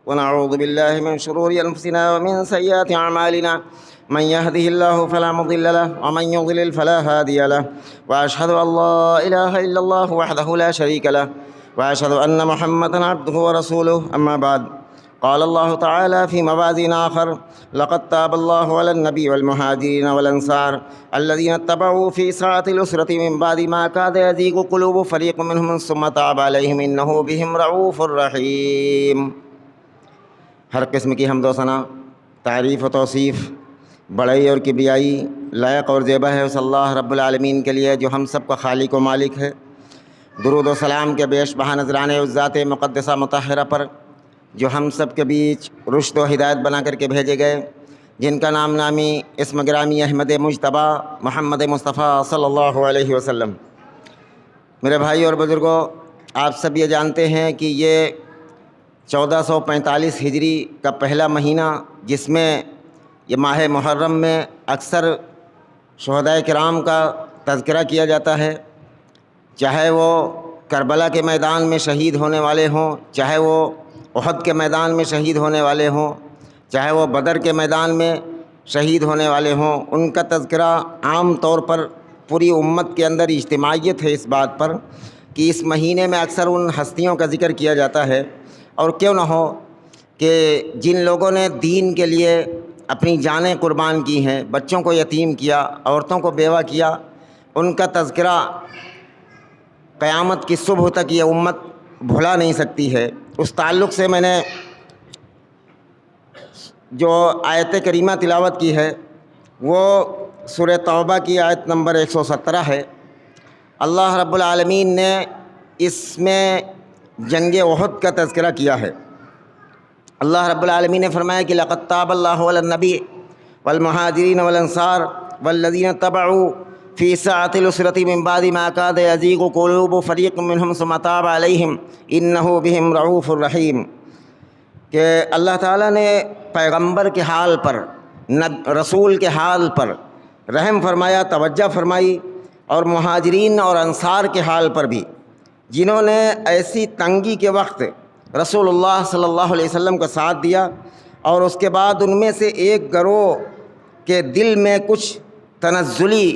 ونعوذ بالله من شرور أنفسنا ومن سيئات أعمالنا من يهده الله فلا مضل له ومن يضلل فلا هادي له وأشهد أن لا إله إلا الله وحده لا شريك له وأشهد أن محمدا عبده ورسوله أما بعد قال الله تعالى في موازين آخر لقد تاب الله على النبي والمهاجرين والأنصار الذين اتبعوا في ساعة الأسرة من بعد ما كاد يزيغ قلوب فريق منهم ثم تاب عليهم إنه بهم رؤوف رحيم۔ ہر قسم کی حمد و ثنا، تعریف و توصیف، بڑائی اور کبریائی لائق اور زیبا ہے اس اللہ رب العالمین کے لیے جو ہم سب کا خالق و مالک ہے۔ درود و سلام کے بیش بہا نذرانے اس ذات مقدسہ مطہرہ پر جو ہم سب کے بیچ رشد و ہدایت بنا کر کے بھیجے گئے، جن کا نام نامی اسم گرامی احمد مجتبیٰ محمد مصطفیٰ صلی اللہ علیہ وسلم۔ میرے بھائی اور بزرگوں، آپ سب یہ جانتے ہیں کہ یہ 1445 ہجری کا پہلا مہینہ، جس میں یہ ماہ محرم میں اکثر شہداء کرام کا تذکرہ کیا جاتا ہے، چاہے وہ کربلا کے میدان میں شہید ہونے والے ہوں، چاہے وہ احد کے میدان میں شہید ہونے والے ہوں، چاہے وہ بدر کے میدان میں شہید ہونے والے ہوں، ان کا تذکرہ عام طور پر پوری امت کے اندر اجتماعیت ہے اس بات پر کہ اس مہینے میں اکثر ان ہستیوں کا ذکر کیا جاتا ہے۔ اور کیوں نہ ہو کہ جن لوگوں نے دین کے لیے اپنی جانیں قربان کی ہیں، بچوں کو یتیم کیا، عورتوں کو بیوہ کیا، ان کا تذکرہ قیامت کی صبح تک یہ امت بھلا نہیں سکتی ہے۔ اس تعلق سے میں نے جو آیت کریمہ تلاوت کی ہے وہ سورہ توبہ کی آیت نمبر 117 ہے۔ اللہ رب العالمین نے اس میں جنگ احد کا تذکرہ کیا ہے۔ اللہ رب العالمین نے فرمایا کہ لقد تاب اللہ علی النبی والمہاجرین والانصار والذین اتبعوا فی ساعۃ العسرۃ من بعد ما کاد یزیغ قلوب فریق منہم ثم تاب علیہم انہ بہم رؤوف الرحیم، کہ اللہ تعالیٰ نے پیغمبر کے حال پر، رسول کے حال پر رحم فرمایا، توجہ فرمائی، اور مہاجرین اور انصار کے حال پر بھی، جنہوں نے ایسی تنگی کے وقت رسول اللہ صلی اللہ علیہ وسلم کا ساتھ دیا، اور اس کے بعد ان میں سے ایک گروہ کے دل میں کچھ تنزلی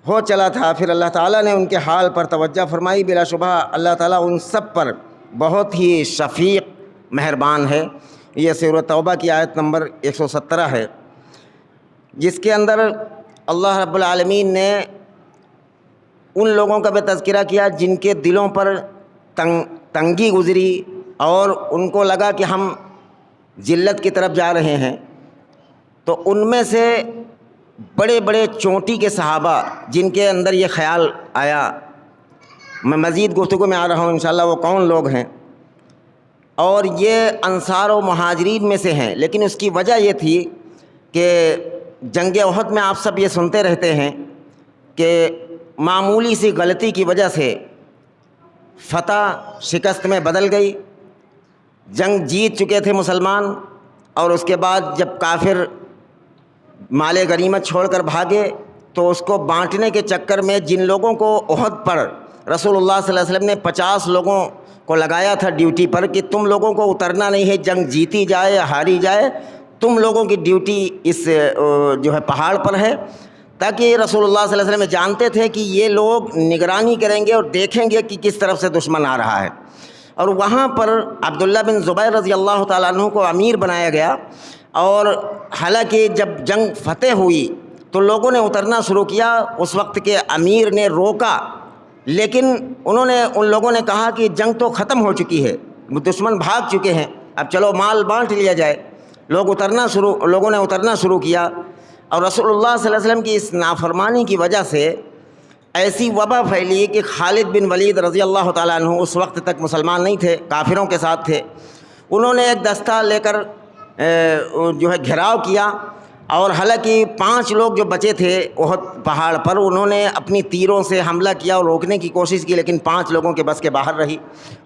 ہو چلا تھا، پھر اللہ تعالیٰ نے ان کے حال پر توجہ فرمائی۔ بلا شبہ اللہ تعالیٰ ان سب پر بہت ہی شفیق مہربان ہے۔ یہ سورۃ توبہ کی آیت نمبر 117 ہے، جس کے اندر اللہ رب العالمین نے ان لوگوں کا بھی تذکرہ کیا جن کے دلوں پر تنگی گزری اور ان کو لگا کہ ہم ذلت کی طرف جا رہے ہیں، تو ان میں سے بڑے بڑے چوٹی کے صحابہ جن کے اندر یہ خیال آیا، میں مزید گفتگو میں آ رہا ہوں انشاءاللہ وہ کون لوگ ہیں، اور یہ انصار و مہاجرین میں سے ہیں، لیکن اس کی وجہ یہ تھی کہ جنگ احد میں آپ سب یہ سنتے رہتے ہیں کہ معمولی سی غلطی کی وجہ سے فتح شکست میں بدل گئی۔ جنگ جیت چکے تھے مسلمان، اور اس کے بعد جب کافر مال غنیمت چھوڑ کر بھاگے تو اس کو بانٹنے کے چکر میں جن لوگوں کو احد پر رسول اللہ صلی اللہ علیہ وسلم نے 50 لوگوں کو لگایا تھا ڈیوٹی پر کہ تم لوگوں کو اترنا نہیں ہے، جنگ جیتی جائے یا ہاری جائے، تم لوگوں کی ڈیوٹی اس جو ہے پہاڑ پر ہے، تاکہ رسول اللہ صلی اللہ علیہ وسلم جانتے تھے کہ یہ لوگ نگرانی کریں گے اور دیکھیں گے کہ کس طرف سے دشمن آ رہا ہے۔ اور وہاں پر عبداللہ بن زبیر رضی اللہ تعالیٰ عنہ کو امیر بنایا گیا، اور حالانکہ جب جنگ فتح ہوئی تو لوگوں نے اترنا شروع کیا، اس وقت کے امیر نے روکا، لیکن ان لوگوں نے کہا کہ جنگ تو ختم ہو چکی ہے، دشمن بھاگ چکے ہیں، اب چلو مال بانٹ لیا جائے۔ لوگوں نے اترنا شروع کیا، اور رسول اللہ صلی اللہ علیہ وسلم کی اس نافرمانی کی وجہ سے ایسی وبا پھیلی کہ خالد بن ولید رضی اللہ تعالیٰ عنہ اس وقت تک مسلمان نہیں تھے، کافروں کے ساتھ تھے، انہوں نے ایک دستہ لے کر جو ہے گھیراؤ کیا، اور حالانکہ 5 لوگ جو بچے تھے احد پہاڑ پر، انہوں نے اپنی تیروں سے حملہ کیا اور روکنے کی کوشش کی، لیکن 5 لوگوں کے بس کے باہر رہی۔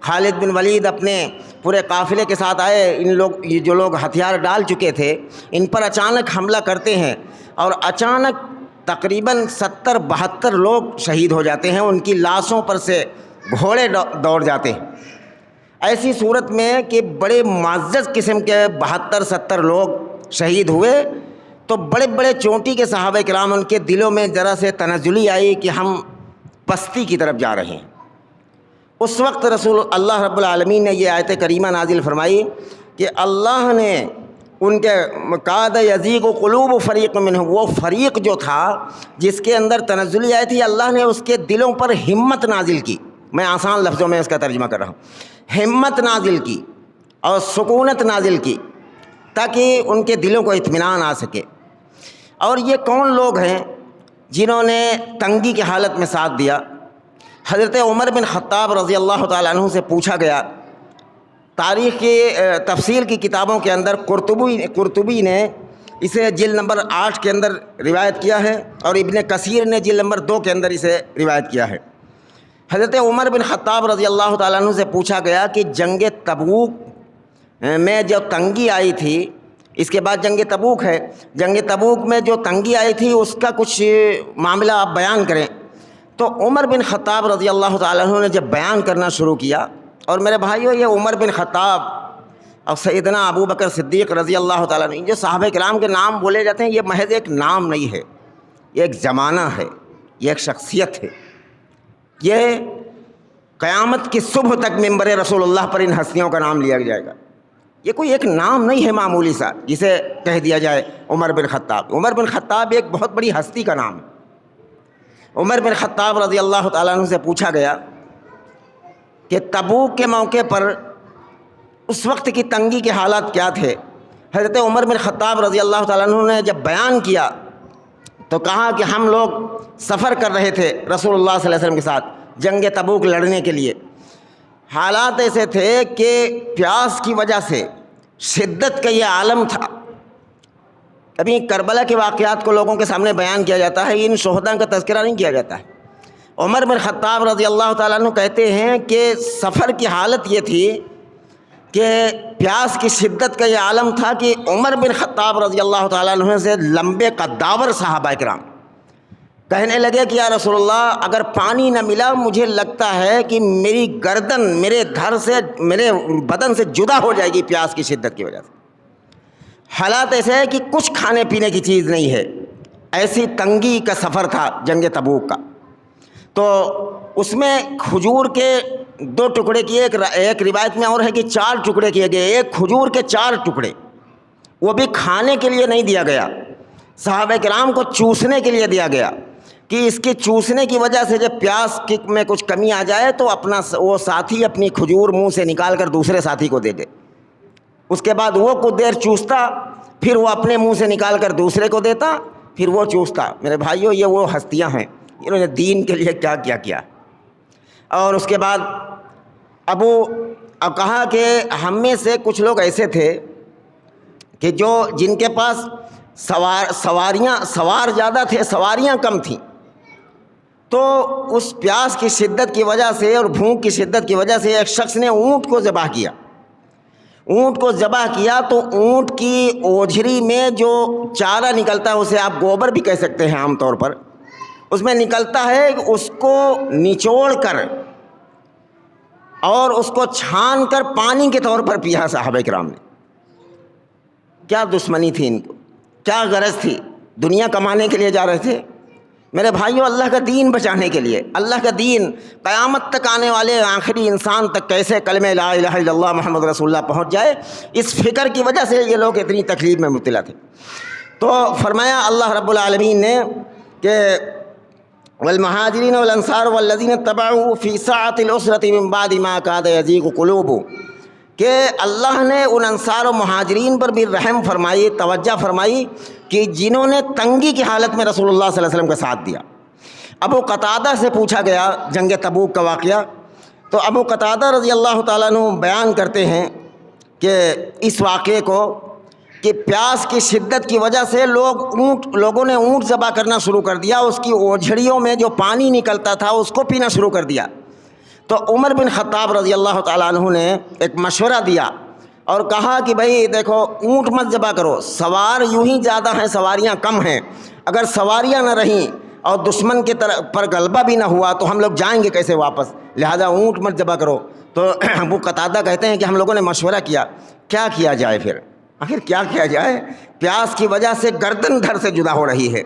خالد بن ولید اپنے پورے قافلے کے ساتھ آئے، یہ جو لوگ ہتھیار ڈال چکے تھے ان پر اچانک حملہ کرتے ہیں، اور اچانک تقریباً 70-72 لوگ شہید ہو جاتے ہیں، ان کی لاشوں پر سے گھوڑے دوڑ جاتے ہیں۔ ایسی صورت میں کہ بڑے معزز قسم کے 72-70 لوگ شہید ہوئے، تو بڑے بڑے چونٹی کے صحابہ کرام ان کے دلوں میں ذرا سے تنزلی آئی کہ ہم پستی کی طرف جا رہے ہیں۔ اس وقت رسول اللہ رب العالمین نے یہ آیت کریمہ نازل فرمائی کہ اللہ نے ان کے کاد یزیغ قلوب فریق منہم، وہ فریق جو تھا جس کے اندر تنزلی آئی تھی، اللہ نے اس کے دلوں پر ہمت نازل کی۔ میں آسان لفظوں میں اس کا ترجمہ کر رہا ہوں، ہمت نازل کی اور سکونت نازل کی تاکہ ان کے دلوں کو اطمینان آ سکے۔ اور یہ کون لوگ ہیں جنہوں نے تنگی کی حالت میں ساتھ دیا؟ حضرت عمر بن خطاب رضی اللہ تعالیٰ عنہ سے پوچھا گیا، تاریخ کی تفسیر کی کتابوں کے اندر قرطبی نے اسے جلد نمبر 8 کے اندر روایت کیا ہے، اور ابن کثیر نے جلد نمبر 2 کے اندر اسے روایت کیا ہے۔ حضرت عمر بن خطاب رضی اللہ تعالیٰ عنہ سے پوچھا گیا کہ جنگ تبوک میں جو تنگی آئی تھی، اس کے بعد جنگ تبوک ہے، جنگ تبوک میں جو تنگی آئی تھی اس کا کچھ معاملہ آپ بیان کریں۔ تو عمر بن خطاب رضی اللہ تعالیٰ عنہ نے جب بیان کرنا شروع کیا، اور میرے بھائیو یہ عمر بن خطاب اور سیدنا ابو بکر صدیق رضی اللہ تعالیٰ عنہ، جو صحابہ کرام کے نام بولے جاتے ہیں، یہ محض ایک نام نہیں ہے، یہ ایک زمانہ ہے، یہ ایک شخصیت ہے۔ یہ قیامت کی صبح تک ممبر رسول اللہ پر ان ہستیوں کا نام لیا جائے گا۔ یہ کوئی ایک نام نہیں ہے معمولی سا جسے کہہ دیا جائے عمر بن خطاب۔ عمر بن خطاب ایک بہت بڑی ہستی کا نام ہے۔ عمر بن خطاب رضی اللہ تعالیٰ عنہ سے پوچھا گیا کہ تبوک کے موقع پر اس وقت کی تنگی کے حالات کیا تھے؟ حضرت عمر بن خطاب رضی اللہ تعالیٰ عنہ نے جب بیان کیا تو کہا کہ ہم لوگ سفر کر رہے تھے رسول اللہ صلی اللہ علیہ وسلم کے ساتھ جنگ تبوک لڑنے کے لیے۔ حالات ایسے تھے کہ پیاس کی وجہ سے شدت کا یہ عالم تھا۔ ابھی کربلا کے واقعات کو لوگوں کے سامنے بیان کیا جاتا ہے، ان شہداء کا تذکرہ نہیں کیا جاتا ہے۔ عمر بن خطاب رضی اللہ تعالیٰ عنہ کہتے ہیں کہ سفر کی حالت یہ تھی کہ پیاس کی شدت کا یہ عالم تھا کہ عمر بن خطاب رضی اللہ تعالیٰ عنہ سے لمبے قداور صحابہ کرام کہنے لگے کہ یا رسول اللہ اگر پانی نہ ملا مجھے لگتا ہے کہ میری گردن میرے دھر سے میرے بدن سے جدا ہو جائے گی پیاس کی شدت کی وجہ سے۔ حالات ایسے ہے کہ کچھ کھانے پینے کی چیز نہیں ہے، ایسی تنگی کا سفر تھا جنگ تبوک کا۔ تو اس میں کھجور کے 2 ٹکڑے کیے، ایک روایت میں اور ہے کہ 4 ٹکڑے کیے گئے، ایک کھجور کے 4 ٹکڑے، وہ بھی کھانے کے لیے نہیں دیا گیا، صحابہ کرام کو چوسنے کے لیے دیا گیا کہ اس کے چوسنے کی وجہ سے جب پیاس میں کچھ کمی آ جائے تو وہ ساتھی اپنی کھجور منہ سے نکال کر دوسرے ساتھی کو دے دے۔ اس کے بعد وہ کچھ دیر چوستا، پھر وہ اپنے منہ سے نکال کر دوسرے کو دیتا، پھر وہ چوستا۔ میرے بھائیوں یہ وہ ہستیاں ہیں انہوں نے دین کے لیے کیا کیا کیا۔ اور اس کے بعد کہا کہ ہم میں سے کچھ لوگ ایسے تھے کہ جن کے پاس سوار زیادہ تھے، سواریاں کم تھیں، تو اس پیاس کی شدت کی وجہ سے اور بھوک کی شدت کی وجہ سے ایک شخص نے اونٹ کو ذبح کیا۔ اونٹ کو ذبح کیا تو اونٹ کی اوجھری میں جو چارہ نکلتا ہے، اسے آپ گوبر بھی کہہ سکتے ہیں عام طور پر، اس میں نکلتا ہے، اس کو نچوڑ کر اور اس کو چھان کر پانی کے طور پر پیا صحابہ کرام نے۔ کیا دشمنی تھی ان کو، کیا غرض تھی؟ دنیا کمانے کے لیے جا رہے تھے؟ میرے بھائیوں اللہ کا دین بچانے کے لیے، اللہ کا دین قیامت تک آنے والے آخری انسان تک کیسے کلمہ لا الہ الا اللہ محمد رسول اللہ پہنچ جائے، اس فکر کی وجہ سے یہ لوگ اتنی تکلیف میں مبتلا تھے۔ تو فرمایا اللہ رب العالمین نے کہ والمہاجرین والانصار والذین اتبعوہ فی ساعۃ العسرۃ من بعد ما کاد یزیغ قلوبہم، کہ اللہ نے ان انصار و مہاجرین پر بھی رحم فرمائی، توجہ فرمائی کہ جنہوں نے تنگی کی حالت میں رسول اللہ صلی اللہ علیہ وسلم کا ساتھ دیا۔ ابو قتادہ سے پوچھا گیا جنگ تبوک کا واقعہ، تو ابو قتادہ رضی اللہ تعالیٰ عنہ بیان کرتے ہیں کہ اس واقعے کو کہ پیاس کی شدت کی وجہ سے لوگوں نے اونٹ ذبح کرنا شروع کر دیا، اس کی اوجھڑیوں میں جو پانی نکلتا تھا اس کو پینا شروع کر دیا۔ تو عمر بن خطاب رضی اللہ تعالیٰ عنہ نے ایک مشورہ دیا اور کہا کہ بھائی دیکھو اونٹ مت ذبح کرو، سوار یوں ہی زیادہ ہیں، سواریاں کم ہیں، اگر سواریاں نہ رہیں اور دشمن کے پر غلبہ بھی نہ ہوا تو ہم لوگ جائیں گے کیسے واپس، لہذا اونٹ مت ذبح کرو۔ تو ابو قتادہ کہتے ہیں کہ ہم لوگوں نے مشورہ کیا کیا جائے، پھر آخر کیا کیا جائے، پیاس کی وجہ سے گردن دھڑ سے جدا ہو رہی ہے۔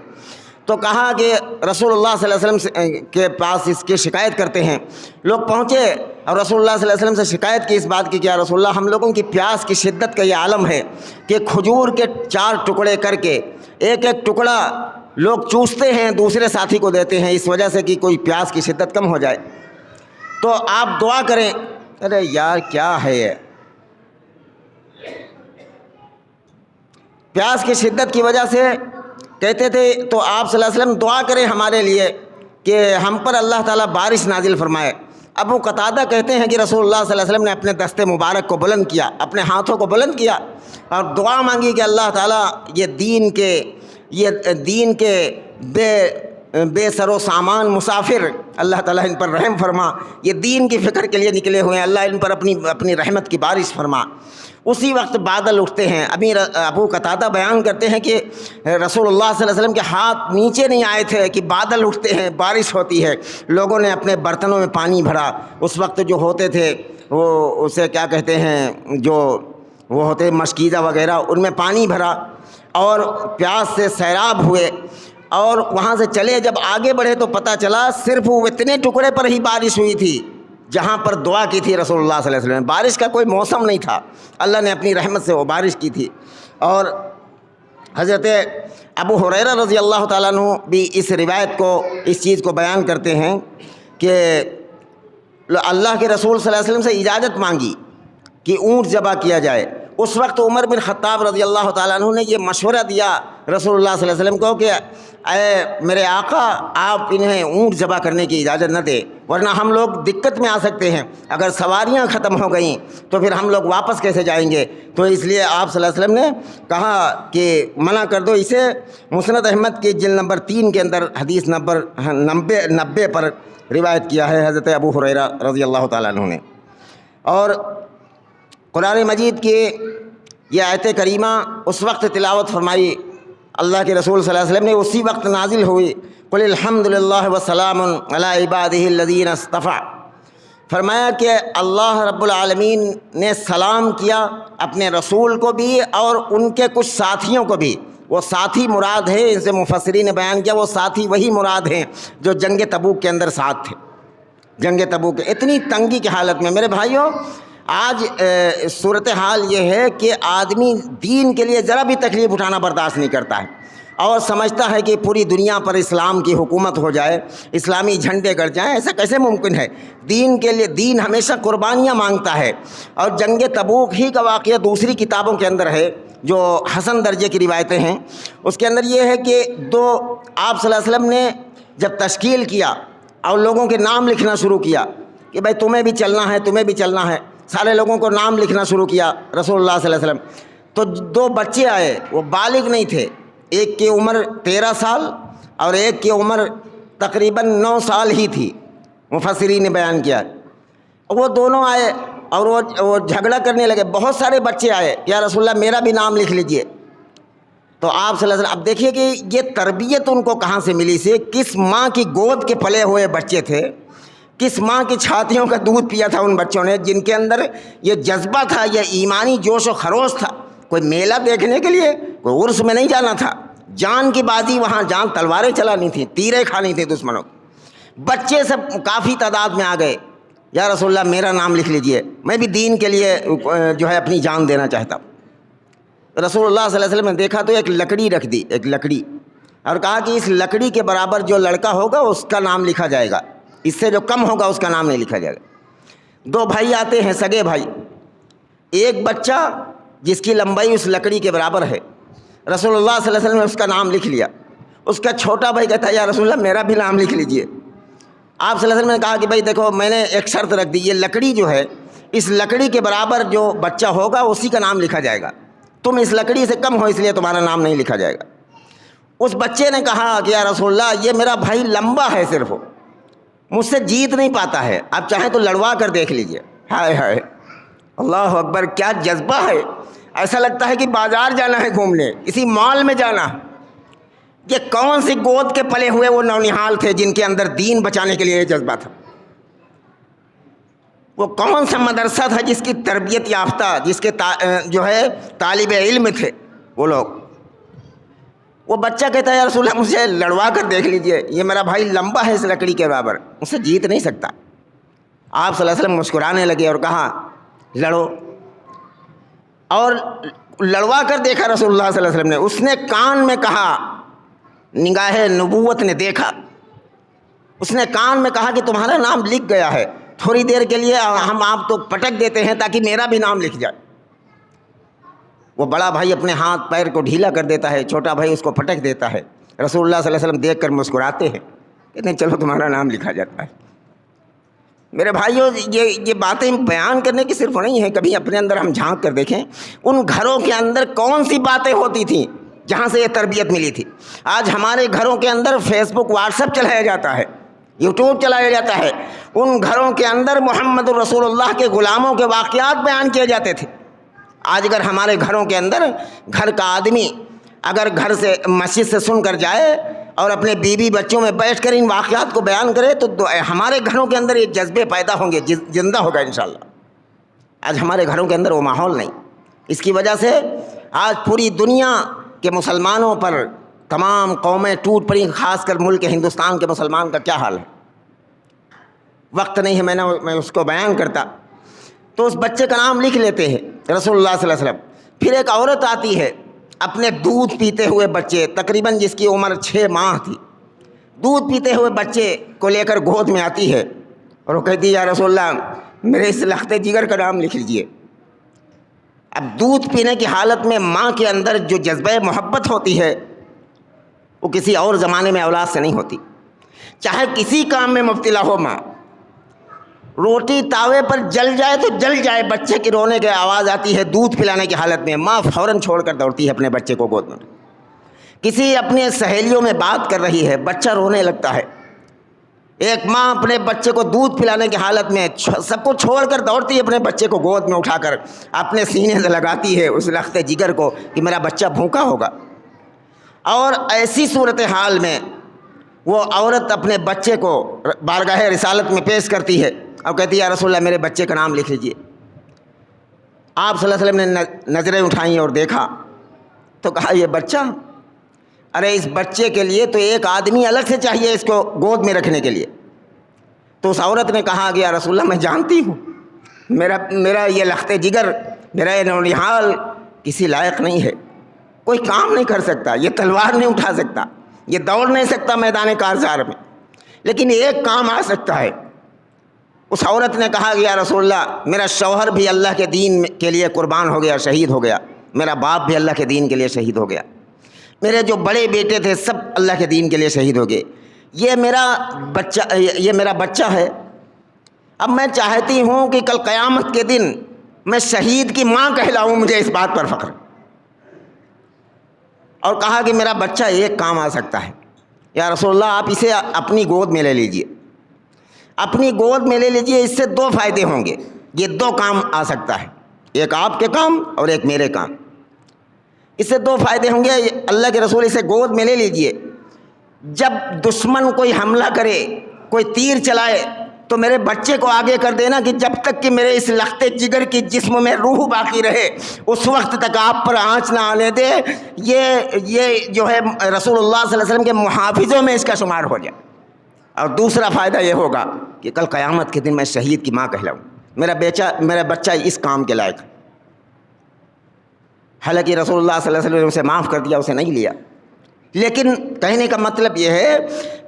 تو کہا کہ رسول اللہ صلی اللہ علیہ وسلم کے پاس اس کی شکایت کرتے ہیں۔ لوگ پہنچے اور رسول اللہ صلی اللہ علیہ وسلم سے شکایت کی اس بات کی کہ یا رسول اللہ، ہم لوگوں کی پیاس کی شدت کا یہ عالم ہے کہ کھجور کے 4 ٹکڑے کر کے ایک ٹکڑا لوگ چوستے ہیں، دوسرے ساتھی کو دیتے ہیں، اس وجہ سے کہ کوئی پیاس کی شدت کم ہو جائے، تو آپ دعا کریں۔ ارے یار کیا ہے یہ، پیاس کی شدت کی وجہ سے کہتے تھے تو آپ صلی اللہ علیہ وسلم دعا کریں ہمارے لیے کہ ہم پر اللہ تعالیٰ بارش نازل فرمائے۔ ابو قتادہ کہتے ہیں کہ رسول اللہ صلی اللہ علیہ وسلم نے اپنے دست مبارک کو بلند کیا، اپنے ہاتھوں کو بلند کیا اور دعا مانگی کہ اللہ تعالیٰ یہ دین کے بے سر و سامان مسافر، اللہ تعالیٰ ان پر رحم فرما، یہ دین کی فکر کے لیے نکلے ہوئے ہیں، اللہ ان پر اپنی رحمت کی بارش فرما۔ اسی وقت بادل اٹھتے ہیں۔ ابو قتادہ بیان کرتے ہیں کہ رسول اللہ صلی اللہ علیہ وسلم کے ہاتھ نیچے نہیں آئے تھے کہ بادل اٹھتے ہیں، بارش ہوتی ہے۔ لوگوں نے اپنے برتنوں میں پانی بھرا، اس وقت جو ہوتے تھے وہ اسے کیا کہتے ہیں، جو وہ ہوتے مشکیزہ وغیرہ، ان میں پانی بھرا اور پیاس سے سیراب ہوئے، اور وہاں سے چلے جب آگے بڑھے تو پتہ چلا صرف وہ اتنے ٹکڑے پر ہی بارش ہوئی تھی جہاں پر دعا کی تھی رسول اللہ صلی اللہ علیہ وسلم۔ بارش کا کوئی موسم نہیں تھا، اللہ نے اپنی رحمت سے وہ بارش کی تھی۔ اور حضرت ابو ہریرہ رضی اللہ تعالیٰ عنہ بھی اس روایت کو، اس چیز کو بیان کرتے ہیں کہ اللہ کے رسول صلی اللہ علیہ وسلم سے اجازت مانگی کہ اونٹ ذبح کیا جائے۔ اس وقت عمر بن خطاب رضی اللہ تعالیٰ عنہ نے یہ مشورہ دیا رسول اللہ صلی اللہ علیہ وسلم کو کہ اے میرے آقا، آپ انہیں اونٹ ذبح کرنے کی اجازت نہ دیں، ورنہ ہم لوگ دقت میں آ سکتے ہیں، اگر سواریاں ختم ہو گئیں تو پھر ہم لوگ واپس کیسے جائیں گے؟ تو اس لیے آپ صلی اللہ علیہ وسلم نے کہا کہ منع کر دو۔ اسے مسند احمد کی جلد نمبر 3 کے اندر حدیث نمبر 90 پر روایت کیا ہے حضرت ابو ہریرہ رضی اللہ تعالیٰ عنہ نے۔ اور قرآن مجید کی یہ آیت کریمہ اس وقت تلاوت فرمائی اللہ کے رسول صلی اللہ علیہ وسلم نے، اسی وقت نازل ہوئی، قل الحمد للہ وسلام علی عبادہ الذین اصطفیٰ۔ فرمایا کہ اللہ رب العالمین نے سلام کیا اپنے رسول کو بھی اور ان کے کچھ ساتھیوں کو بھی۔ وہ ساتھی مراد ہے، ان سے مفسرین نے بیان کیا وہ ساتھی وہی مراد ہیں جو جنگ تبوک کے اندر ساتھ تھے۔ جنگ تبوک اتنی تنگی کی حالت میں، میرے بھائیوں، آج صورتحال یہ ہے کہ آدمی دین کے لیے ذرا بھی تکلیف اٹھانا برداشت نہیں کرتا ہے اور سمجھتا ہے کہ پوری دنیا پر اسلام کی حکومت ہو جائے، اسلامی جھنڈے گڑ جائیں۔ ایسا کیسے ممکن ہے؟ دین کے لیے دین ہمیشہ قربانیاں مانگتا ہے۔ اور جنگ تبوک ہی کا واقعہ دوسری کتابوں کے اندر ہے جو حسن درجے کی روایتیں ہیں، اس کے اندر یہ ہے کہ آپ صلی اللہ علیہ وسلم نے جب تشکیل کیا اور لوگوں کے نام لکھنا شروع کیا کہ بھائی تمہیں بھی چلنا ہے، تمہیں بھی چلنا ہے، سارے لوگوں کو نام لکھنا شروع کیا رسول اللہ صلی اللہ علیہ وسلم، تو 2 بچے آئے، وہ بالغ نہیں تھے، ایک کی عمر 13 سال اور ایک کی عمر تقریباً 9 سال ہی تھی، مفسرین نے بیان کیا۔ وہ دونوں آئے اور وہ جھگڑا کرنے لگے، بہت سارے بچے آئے، یا رسول اللہ میرا بھی نام لکھ لیجئے۔ تو آپ صلی اللہ علیہ وسلم، اب دیکھیے کہ یہ تربیت ان کو کہاں سے ملی سے، کس ماں کی گود کے پلے ہوئے بچے تھے، کس ماں کی چھاتیوں کا دودھ پیا تھا ان بچوں نے، جن کے اندر یہ جذبہ تھا، یہ ایمانی جوش و خروش تھا۔ کوئی میلہ دیکھنے کے لیے، کوئی عرس میں نہیں جانا تھا، جان کی بازی وہاں، جان تلواریں چلانی تھیں، تیریں کھانی تھیں دشمنوں۔ بچے سب کافی تعداد میں آ گئے، یا رسول اللہ میرا نام لکھ لیجئے، میں بھی دین کے لیے جو ہے اپنی جان دینا چاہتا ہوں۔ رسول اللہ صلی اللہ علیہ وسلم نے دیکھا تو ایک لکڑی رکھ دی، ایک لکڑی، اور کہا کہ اس لکڑی کے برابر جو لڑکا ہوگا اس کا نام لکھا جائے گا، اس سے جو کم ہوگا اس کا نام نہیں لکھا جائے گا۔ 2 بھائی آتے ہیں، سگے بھائی، ایک بچہ جس کی لمبائی اس لکڑی کے برابر ہے، رسول اللہ صلی اللہ علیہ وسلم نے اس کا نام لکھ لیا۔ اس کا چھوٹا بھائی کہتا ہے یا رسول اللہ میرا بھی نام لکھ لیجئے۔ آپ صلی اللہ علیہ وسلم نے کہا کہ بھائی دیکھو، میں نے ایک شرط رکھ دی، یہ لکڑی جو ہے، اس لکڑی کے برابر جو بچہ ہوگا اسی کا نام لکھا جائے گا، تم اس لکڑی سے کم ہو اس لیے تمہارا نام نہیں لکھا جائے گا۔ اس بچے نے کہا کہ یا رسول اللہ یہ میرا بھائی لمبا ہے، صرف مجھ سے جیت نہیں پاتا ہے، آپ چاہیں تو لڑوا کر دیکھ لیجئے۔ ہائے ہائے، اللہ اکبر، کیا جذبہ ہے! ایسا لگتا ہے کہ بازار جانا ہے گھومنے، کسی مال میں جانا۔ یہ کون سی گود کے پلے ہوئے وہ نونہال تھے جن کے اندر دین بچانے کے لیے یہ جذبہ تھا؟ وہ کون سا مدرسہ تھا جس کی تربیت یافتہ، جس کے جو ہے طالب علم تھے وہ لوگ. وہ بچہ کہتا ہے یا رسول اللہ مجھے لڑوا کر دیکھ لیجئے، یہ میرا بھائی لمبا ہے اس لکڑی کے برابر، اسے جیت نہیں سکتا. آپ صلی اللہ علیہ وسلم مسکرانے لگے اور کہا لڑو. اور لڑوا کر دیکھا رسول اللہ صلی اللہ علیہ وسلم نے. اس نے کان میں کہا، نگاہ نبوت نے دیکھا، اس نے کان میں کہا کہ تمہارا نام لکھ گیا ہے، تھوڑی دیر کے لیے ہم آپ تو پٹک دیتے ہیں تاکہ میرا بھی نام لکھ جائے. وہ بڑا بھائی اپنے ہاتھ پیر کو ڈھیلا کر دیتا ہے، چھوٹا بھائی اس کو پٹک دیتا ہے. رسول اللہ صلی اللہ علیہ وسلم دیکھ کر مسکراتے ہیں، کہتے ہیں چلو تمہارا نام لکھا جاتا ہے. میرے بھائیوں، یہ باتیں بیان کرنے کی صرف نہیں ہے، کبھی اپنے اندر ہم جھانک کر دیکھیں ان گھروں کے اندر کون سی باتیں ہوتی تھیں جہاں سے یہ تربیت ملی تھی. آج ہمارے گھروں کے اندر فیس بک واٹس ایپ چلایا جاتا ہے، یوٹیوب چلایا جاتا ہے. ان گھروں کے اندر محمد الرسول اللہ کے غلاموں کے واقعات بیان کیے جاتے تھے. آج اگر ہمارے گھروں کے اندر گھر کا آدمی اگر گھر سے مسجد سے سن کر جائے اور اپنے بیوی بچوں میں بیٹھ کر ان واقعات کو بیان کرے تو ہمارے گھروں کے اندر یہ جذبے پیدا ہوں گے، زندہ ہوگا انشاءاللہ. آج ہمارے گھروں کے اندر وہ ماحول نہیں. اس کی وجہ سے آج پوری دنیا کے مسلمانوں پر تمام قومیں ٹوٹ پڑی، خاص کر ملک ہندوستان کے مسلمان کا کیا حال ہے. وقت نہیں ہے میں اس کو بیان کرتا. تو اس بچے کا نام لکھ لیتے ہیں رسول اللہ صلی اللہ علیہ وسلم. پھر ایک عورت آتی ہے اپنے دودھ پیتے ہوئے بچے، تقریباً جس کی عمر 6 ماہ تھی، دودھ پیتے ہوئے بچے کو لے کر گود میں آتی ہے اور وہ کہتی ہے یا رسول اللہ میرے اس لخت جگر کا نام لکھ لیجئے. اب دودھ پینے کی حالت میں ماں کے اندر جو جذبہ محبت ہوتی ہے وہ کسی اور زمانے میں اولاد سے نہیں ہوتی. چاہے کسی کام میں مبتلا ہو ماں، روٹی تاوے پر جل جائے تو جل جائے، بچے کی رونے کی آواز آتی ہے دودھ پلانے کی حالت میں، ماں فوراً چھوڑ کر دوڑتی ہے اپنے بچے کو گود میں. کسی اپنے سہیلیوں میں بات کر رہی ہے، بچہ رونے لگتا ہے، ایک ماں اپنے بچے کو دودھ پلانے کی حالت میں سب کو چھوڑ کر دوڑتی ہے اپنے بچے کو گود میں اٹھا کر اپنے سینے سے لگاتی ہے اس لخت جگر کو کہ میرا بچہ بھوکا ہوگا. اور ایسی صورتحال میں وہ عورت اپنے بچے کو بارگاہ رسالت میں پیش کرتی ہے اور کہتی ہے یا رسول اللہ میرے بچے کا نام لکھ لیجئے. آپ صلی اللہ علیہ وسلم نے نظریں اٹھائیں اور دیکھا تو کہا یہ بچہ، ارے اس بچے کے لیے تو ایک آدمی الگ سے چاہیے اس کو گود میں رکھنے کے لیے. تو اس عورت نے کہا کہ یا رسول اللہ میں جانتی ہوں میرا یہ لخت جگر، میرا یہ نوحال کسی لائق نہیں ہے، کوئی کام نہیں کر سکتا، یہ تلوار نہیں اٹھا سکتا، یہ دوڑ نہیں سکتا میدان کارزار میں، لیکن ایک کام آ سکتا ہے. اس عورت نے کہا کہ یا رسول اللہ میرا شوہر بھی اللہ کے دین کے لیے قربان ہو گیا، شہید ہو گیا، میرا باپ بھی اللہ کے دین کے لیے شہید ہو گیا، میرے جو بڑے بیٹے تھے سب اللہ کے دین کے لیے شہید ہو گئے، یہ میرا بچہ ہے. اب میں چاہتی ہوں کہ کل قیامت کے دن میں شہید کی ماں کہلاؤں، مجھے اس بات پر فخر. اور کہا کہ میرا بچہ ایک کام آ سکتا ہے، یا رسول اللہ آپ اسے اپنی گود میں لے لیجئے، اپنی گود میں لے لیجئے، اس سے 2 فائدے ہوں گے. یہ 2 کام آ سکتا ہے، ایک آپ کے کام اور ایک میرے کام. اس سے 2 فائدے ہوں گے. اللہ کے رسول اسے گود میں لے لیجئے، جب دشمن کوئی حملہ کرے، کوئی تیر چلائے تو میرے بچے کو آگے کر دینا کہ جب تک کہ میرے اس لخت جگر کی جسم میں روح باقی رہے اس وقت تک آپ پر آنچ نہ آنے دے. یہ جو ہے رسول اللہ صلی اللہ علیہ وسلم کے محافظوں میں اس کا شمار ہو جائے. اور دوسرا فائدہ یہ ہوگا کہ کل قیامت کے دن میں شہید کی ماں کہلاؤں، میرا بچہ اس کام کے لائق ہے. حالانکہ رسول اللہ صلی اللہ علیہ وسلم نے اسے معاف کر دیا، اسے نہیں لیا. لیکن کہنے کا مطلب یہ ہے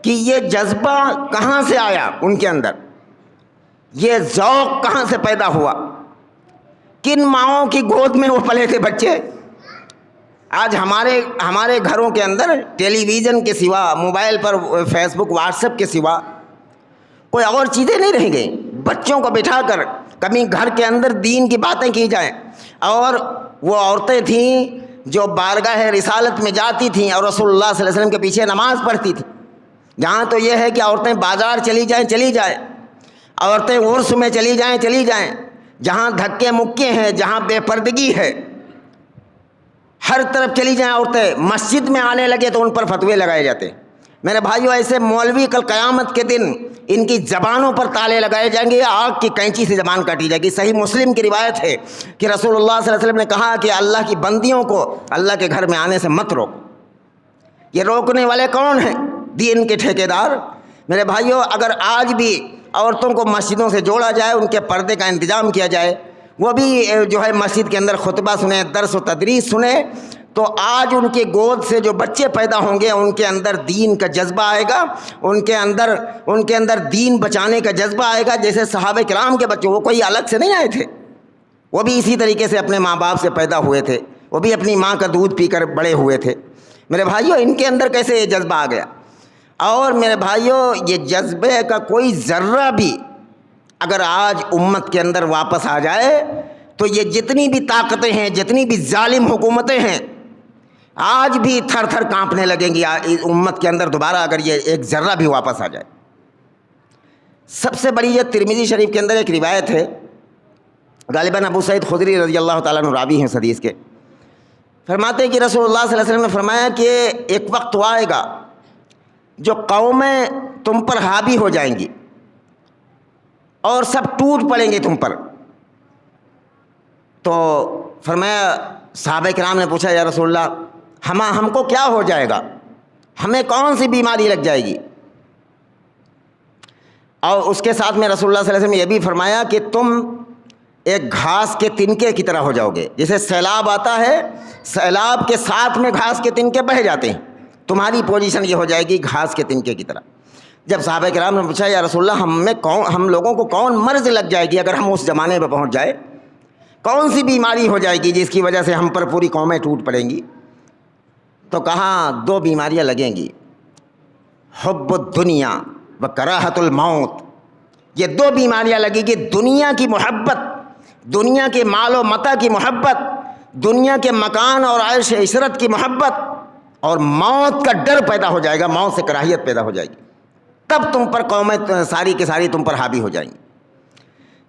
کہ یہ جذبہ کہاں سے آیا ان کے اندر، یہ ذوق کہاں سے پیدا ہوا، کن ماؤں کی گود میں وہ پلے تھے بچے. آج ہمارے گھروں کے اندر ٹیلی ویژن کے سوا، موبائل پر فیس بک واٹس ایپ کے سوا کوئی اور چیزیں نہیں رہ گئیں. بچوں کو بٹھا کر کبھی گھر کے اندر دین کی باتیں کی جائیں. اور وہ عورتیں تھیں جو بارگاہ رسالت میں جاتی تھیں اور رسول اللہ صلی اللہ علیہ وسلم کے پیچھے نماز پڑھتی تھیں. جہاں تو یہ ہے کہ عورتیں بازار چلی جائیں، عورتیں عرس میں چلی جائیں، جہاں دھکے مکے ہیں، جہاں بے پردگی ہے، ہر طرف چلی جائیں عورتیں. مسجد میں آنے لگے تو ان پر فتوے لگائے جاتے ہیں. میرے بھائیوں ایسے مولوی کل قیامت کے دن ان کی زبانوں پر تالے لگائے جائیں گے، آگ کی کینچی سے زبان کاٹی جائے گی۔ صحیح مسلم کی روایت ہے کہ رسول اللہ صلی اللہ علیہ وسلم نے کہا کہ اللہ کی بندیوں کو اللہ کے گھر میں آنے سے مت روک۔ یہ روکنے والے کون ہیں؟ دین کے ٹھیکیدار۔ میرے بھائیوں اگر آج بھی عورتوں کو مسجدوں سے جوڑا جائے، ان کے پردے کا انتظام کیا جائے، وہ بھی جو ہے مسجد کے اندر خطبہ سنیں، درس و تدریس سنیں، تو آج ان کے گود سے جو بچے پیدا ہوں گے ان کے اندر دین کا جذبہ آئے گا، ان کے اندر دین بچانے کا جذبہ آئے گا۔ جیسے صحابہ کرام کے بچے، وہ کوئی الگ سے نہیں آئے تھے، وہ بھی اسی طریقے سے اپنے ماں باپ سے پیدا ہوئے تھے، وہ بھی اپنی ماں کا دودھ پی کر بڑے ہوئے تھے۔ میرے بھائیوں ان کے اندر کیسے یہ جذبہ آ گیا؟ اور میرے بھائیوں یہ جذبے کا کوئی ذرہ بھی اگر آج امت کے اندر واپس آ جائے تو یہ جتنی بھی طاقتیں ہیں، جتنی بھی ظالم حکومتیں ہیں، آج بھی تھر تھر کانپنے لگیں گی امت کے اندر دوبارہ اگر یہ ایک ذرہ بھی واپس آ جائے۔ سب سے بڑی یہ ترمذی شریف کے اندر ایک روایت ہے، غالباً ابو سعید خدری رضی اللہ تعالیٰ عنہ راوی ہیں اس حدیث کے، فرماتے ہیں کہ رسول اللہ صلی اللہ علیہ وسلم نے فرمایا کہ ایک وقت تو آئے گا جو قومیں تم پر حاوی ہو جائیں گی اور سب ٹوٹ پڑیں گے تم پر۔ تو فرمایا، صحابہ کرام نے پوچھا یا رسول اللہ ہم کو کیا ہو جائے گا، ہمیں کون سی بیماری لگ جائے گی؟ اور اس کے ساتھ میں رسول اللہ صلی اللہ علیہ وسلم نے یہ بھی فرمایا کہ تم ایک گھاس کے تنکے کی طرح ہو جاؤ گے۔ جیسے سیلاب آتا ہے، سیلاب کے ساتھ میں گھاس کے تنکے بہہ جاتے ہیں، تمہاری پوزیشن یہ ہو جائے گی گھاس کے تنکے کی طرح۔ جب صحابہ کرام نے پوچھا یا رسول اللہ ہم لوگوں کو کون مرض لگ جائے گی اگر ہم اس زمانے پہ پہنچ جائے، کون سی بیماری ہو جائے گی جس کی وجہ سے ہم پر پوری قومیں ٹوٹ پڑیں گی؟ تو کہا دو بیماریاں لگیں گی، حب الدنیا و کراہت الموت۔ یہ دو بیماریاں لگیں گی، دنیا کی محبت، دنیا کے مال و متاع کی محبت، دنیا کے مکان اور عیش عشرت کی محبت، اور موت کا ڈر پیدا ہو جائے گا، موت سے کراہیت پیدا ہو جائے گی، تب تم پر قومیں ساری کی ساری تم پر حاوی ہو جائیں گی۔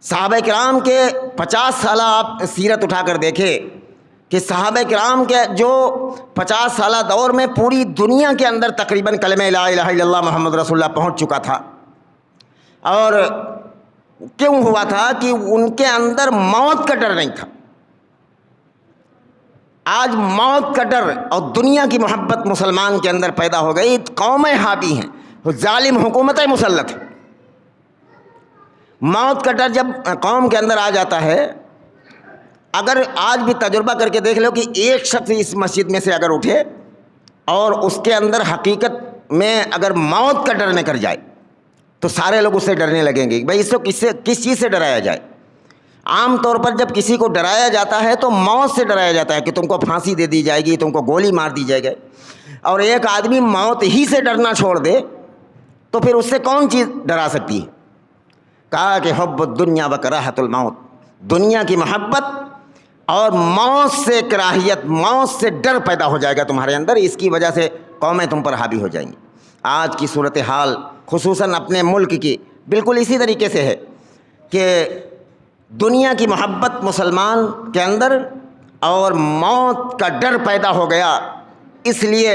صحابہ کرام کے 50 سالہ آپ سیرت اٹھا کر دیکھیں کہ صحابہ کرام کے جو 50 سالہ دور میں پوری دنیا کے اندر تقریباً کلمہ لا الہ الا اللہ محمد رسول اللہ پہنچ چکا تھا، اور کیوں ہوا تھا کہ ان کے اندر موت کا ڈر نہیں تھا۔ آج موت کا ڈر اور دنیا کی محبت مسلمان کے اندر پیدا ہو گئی، قومیں حاوی ہیں، ظالم حکومتیں مسلط ہیں۔ موت کا ڈر جب قوم کے اندر آ جاتا ہے، اگر آج بھی تجربہ کر کے دیکھ لو کہ ایک شخص اس مسجد میں سے اگر اٹھے اور اس کے اندر حقیقت میں اگر موت کا ڈر نہ کر جائے تو سارے لوگ اس سے ڈرنے لگیں گے۔ بھائی اس کو کس چیز سے ڈرایا جائے؟ عام طور پر جب کسی کو ڈرایا جاتا ہے تو موت سے ڈرایا جاتا ہے کہ تم کو پھانسی دے دی جائے گی، تم کو گولی مار دی جائے گی۔ اور ایک آدمی موت ہی سے ڈرنا چھوڑ دے تو پھر اس سے کون چیز ڈرا سکتی ہے؟ کہا کہ حب الدنیا و کراہت الموت، دنیا کی محبت اور موت سے کراہیت، موت سے ڈر پیدا ہو جائے گا تمہارے اندر، اس کی وجہ سے قومیں تم پر حاوی ہو جائیں گی۔ آج کی صورتحال خصوصاً اپنے ملک کی بالکل اسی طریقے سے ہے کہ دنیا کی محبت مسلمان کے اندر اور موت کا ڈر پیدا ہو گیا، اس لیے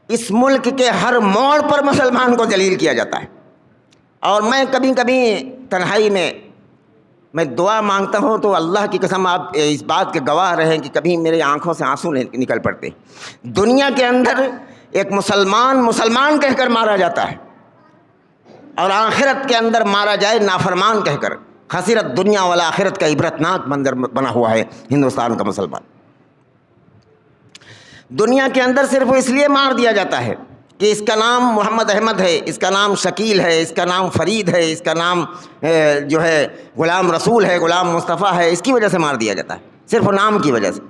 اس ملک کے ہر موڑ پر مسلمان کو ذلیل کیا جاتا ہے۔ اور میں کبھی کبھی تنہائی میں دعا مانگتا ہوں تو اللہ کی قسم آپ اس بات کے گواہ رہیں کہ کبھی میرے آنکھوں سے آنسو نکل پڑتے۔ دنیا کے اندر ایک مسلمان کہہ کر مارا جاتا ہے، اور آخرت کے اندر مارا جائے نافرمان کہہ کر، خسرت دنیا والآخرت کا عبرتناک منظر بنا ہوا ہے ہندوستان کا مسلمان۔ دنیا کے اندر صرف اس لیے مار دیا جاتا ہے کہ اس کا نام محمد احمد ہے، اس کا نام شکیل ہے، اس کا نام فرید ہے، اس کا نام جو ہے غلام رسول ہے، غلام مصطفیٰ ہے، اس کی وجہ سے مار دیا جاتا ہے، صرف نام کی وجہ سے۔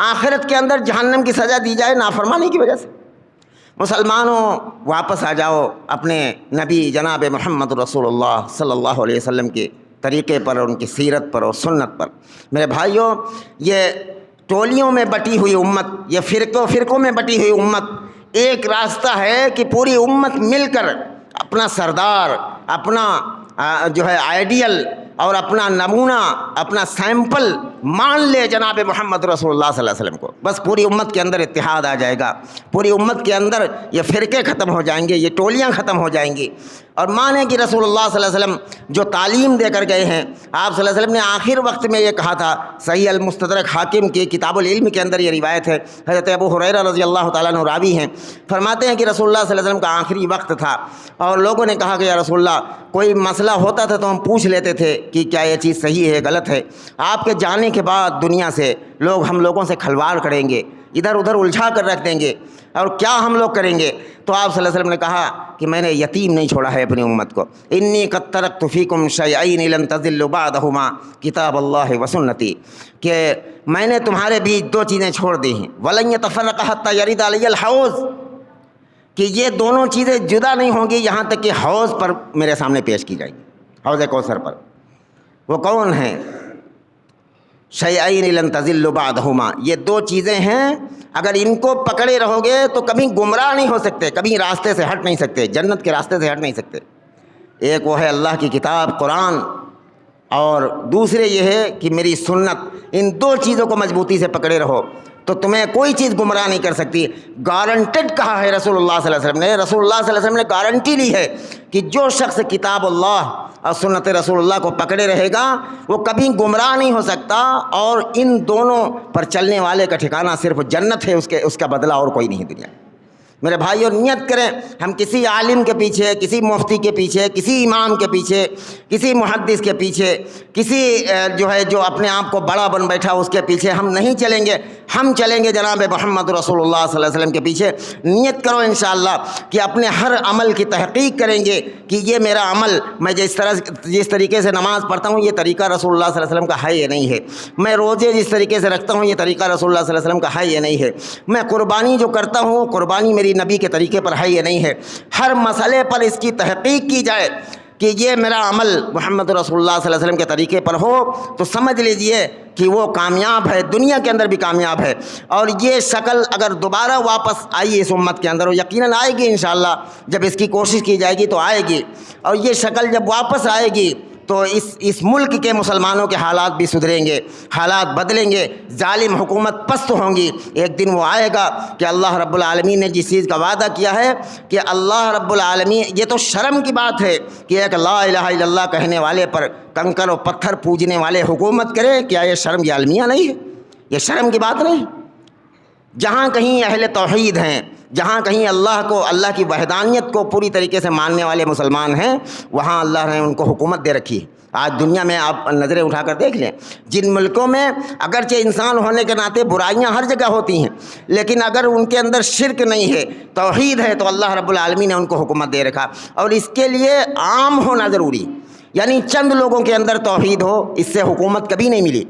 آخرت کے اندر جہنم کی سزا دی جائے نافرمانی کی وجہ سے۔ مسلمانوں واپس آ جاؤ اپنے نبی جناب محمد رسول اللہ صلی اللہ علیہ وسلم کے طریقے پر، ان کی سیرت پر اور سنت پر۔ میرے بھائیوں، یہ ٹولیوں میں بٹی ہوئی امت، یہ فرقوں میں بٹی ہوئی امت، ایک راستہ ہے کہ پوری امت مل کر اپنا سردار، اپنا جو ہے آئیڈیل، اور اپنا نمونہ اپنا سیمپل مان لے جناب محمد رسول اللہ صلی اللہ علیہ وسلم کو، بس پوری امت کے اندر اتحاد آ جائے گا، پوری امت کے اندر یہ فرقے ختم ہو جائیں گے، یہ ٹولیاں ختم ہو جائیں گی، اور مانیں کہ رسول اللہ صلی اللہ علیہ وسلم جو تعلیم دے کر گئے ہیں، آپ صلی اللہ علیہ وسلم نے آخر وقت میں یہ کہا تھا، صحیح المستدرک حاکم کی کتاب العلم کے اندر یہ روایت ہے، حضرت ابو ہریرہ رضی اللہ تعالیٰ عنہ راوی ہیں، فرماتے ہیں کہ رسول اللہ صلی اللہ علیہ وسلم کا آخری وقت تھا اور لوگوں نے کہا کہ یا رسول اللہ کوئی مسئلہ ہوتا تھا تو ہم پوچھ لیتے تھے کہ کیا یہ چیز صحیح ہے غلط ہے، آپ کے جانے کے بعد دنیا سے ہم لوگوں سے کھلواڑ کریں گے، ادھر ادھر الجھا کر رکھ دیں گے، اور کیا ہم لوگ کریں گے؟ تو آپ صلی اللہ علیہ وسلم نے کہا کہ میں نے یتیم نہیں چھوڑا ہے اپنی امت کو، انی قد ترکت فیکم شیئین لن تضلوا بعدہما کتاب اللہ و سنتی، کہ میں نے تمہارے بیچ دو چیزیں چھوڑ دی ہیں، ولن یتفرق حتی یرد علی الحوض، کہ یہ دونوں چیزیں جدا نہیں ہوں گی یہاں تک کہ حوض پر میرے سامنے پیش کی جائیں گی، حوض کوثر پر۔ وہ کون ہیں؟ شیئین لن تضلوا بعدہما، یہ دو چیزیں ہیں اگر ان کو پکڑے رہو گے تو کبھی گمراہ نہیں ہو سکتے، کبھی راستے سے ہٹ نہیں سکتے، جنت کے راستے سے ہٹ نہیں سکتے۔ ایک وہ ہے اللہ کی کتاب قرآن، اور دوسرے یہ ہے کہ میری سنت، ان دو چیزوں کو مضبوطی سے پکڑے رہو تو تمہیں کوئی چیز گمراہ نہیں کر سکتی۔ گارنٹڈ کہا ہے رسول اللہ صلی اللہ علیہ وسلم نے، رسول اللہ صلی اللہ علیہ وسلم نے گارنٹی لی ہے کہ جو شخص کتاب اللہ اور سنت رسول اللہ کو پکڑے رہے گا وہ کبھی گمراہ نہیں ہو سکتا، اور ان دونوں پر چلنے والے کا ٹھکانہ صرف جنت ہے، اس کا بدلہ اور کوئی نہیں دنیا۔ میرے بھائی، اور نیت کریں ہم کسی عالم کے پیچھے، کسی مفتی کے پیچھے، کسی امام کے پیچھے، کسی محدث کے پیچھے، کسی جو اپنے آپ کو بڑا بن بیٹھا اس کے پیچھے ہم نہیں چلیں گے، ہم چلیں گے جناب محمد رسول اللہ صلی اللہ علیہ وسلم کے پیچھے۔ نیت کرو انشاءاللہ کہ اپنے ہر عمل کی تحقیق کریں گے کہ یہ میرا عمل، میں جس طریقے سے نماز پڑھتا ہوں یہ طریقہ رسول اللہ صلی اللہ علیہ وسلم کا ہے یا نہیں ہے، میں روزے جس طریقے سے رکھتا ہوں یہ طریقہ رسول اللہ صلی اللہ علیہ وسلم کا ہے یا نہیں ہے، میں قربانی جو کرتا ہوں قربانی میری نبی کے طریقے پر ہے یا نہیں ہے۔ ہر مسئلے پر اس کی تحقیق کی جائے کہ یہ میرا عمل محمد رسول اللہ صلی اللہ علیہ وسلم کے طریقے پر ہو تو سمجھ لیجئے کہ وہ کامیاب ہے، دنیا کے اندر بھی کامیاب ہے۔ اور یہ شکل اگر دوبارہ واپس آئی اس امت کے اندر، وہ یقیناً آئے گی انشاءاللہ، جب اس کی کوشش کی جائے گی تو آئے گی، اور یہ شکل جب واپس آئے گی تو اس ملک کے مسلمانوں کے حالات بھی سدھریں گے، حالات بدلیں گے، ظالم حکومت پست ہوں گی۔ ایک دن وہ آئے گا کہ اللہ رب العالمین نے جس چیز کا وعدہ کیا ہے کہ اللہ رب العالمین، یہ تو شرم کی بات ہے کہ ایک لا الہ الا اللہ کہنے والے پر کنکر و پتھر پوجنے والے حکومت کرے، کیا یہ شرم کی عالمیہ نہیں ہے؟ یہ شرم کی بات نہیں۔ جہاں کہیں اہل توحید ہیں، جہاں کہیں اللہ کو، اللہ کی وحدانیت کو پوری طریقے سے ماننے والے مسلمان ہیں، وہاں اللہ نے ان کو حکومت دے رکھی ہے۔ آج دنیا میں آپ نظریں اٹھا کر دیکھ لیں، جن ملکوں میں اگرچہ انسان ہونے کے ناطے برائیاں ہر جگہ ہوتی ہیں، لیکن اگر ان کے اندر شرک نہیں ہے، توحید ہے، تو اللہ رب العالمین نے ان کو حکومت دے رکھا۔ اور اس کے لیے عام ہونا ضروری، یعنی چند لوگوں کے اندر توحید ہو، اس سے حکومت کبھی نہیں ملی۔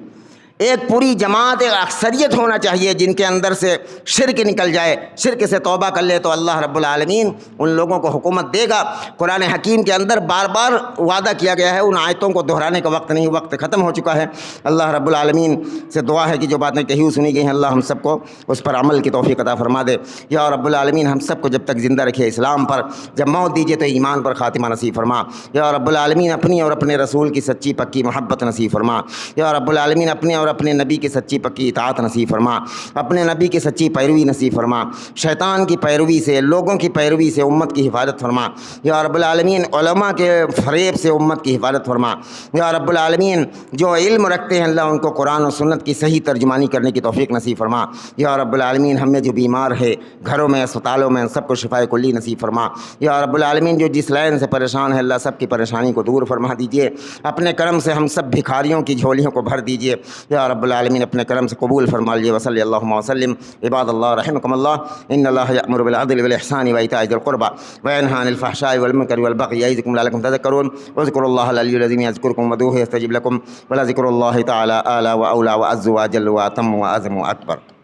ایک پوری جماعت، ایک اکثریت ہونا چاہیے جن کے اندر سے شرک نکل جائے، شرک سے توبہ کر لے تو اللہ رب العالمین ان لوگوں کو حکومت دے گا۔ قرآن حکیم کے اندر بار بار وعدہ کیا گیا ہے، ان آیتوں کو دہرانے کا وقت نہیں، وقت ختم ہو چکا ہے۔ اللہ رب العالمین سے دعا ہے کہ جو باتیں کہی سنی گئی ہیں اللہ ہم سب کو اس پر عمل کی توفیق عطا فرما دے۔ یا رب العالمین ہم سب کو جب تک زندہ رکھے اسلام پر، جب موت دیجیے تو ایمان پر خاتمہ نصیب فرما۔ یا رب العالمین اپنی اور اپنے رسول کی سچی پکی محبت نصیب فرما۔ یا رب العالمین اپنے اور اپنے نبی کی سچی پکی اطاعت نصیب فرما، اپنے نبی کی سچی پیروی نصیب فرما، شیطان کی پیروی سے، لوگوں کی پیروی سے امت کی حفاظت فرما۔ یا رب العالمین علماء کے فریب سے امت کی حفاظت فرما۔ یا رب العالمین جو علم رکھتے ہیں اللہ ان کو قرآن و سنت کی صحیح ترجمانی کرنے کی توفیق نصیب فرما۔ یا رب العالمین ہم میں جو بیمار ہے گھروں میں، اسپتالوں میں، سب کو شفائے کلی نصیب فرما۔ یا رب العالمین جو جس لائن سے پریشان ہے اللہ سب کی پریشانی کو دور فرما دیجیے، اپنے کرم سے ہم سب بھکاریوں کی جھولیوں کو بھر دیجیے۔ یا رب العالمین اپنے کرم سے قبول فرما لیجیے۔ وصلی اللہم وسلم عباد اللہ رحمکم اللہ ان اللہ یأمر بالعدل والإحسان وإیتاء ذی القربى وینہی عن الفحشاء والمنکر والبغی یعظکم لعلکم تذکرون واذکروا اللہ العلی العظیم یذکرکم وادعوہ یستجب لکم ولذکر اللہ تعالی اعلی واولی واعز واجل واتم واعظم واکبر۔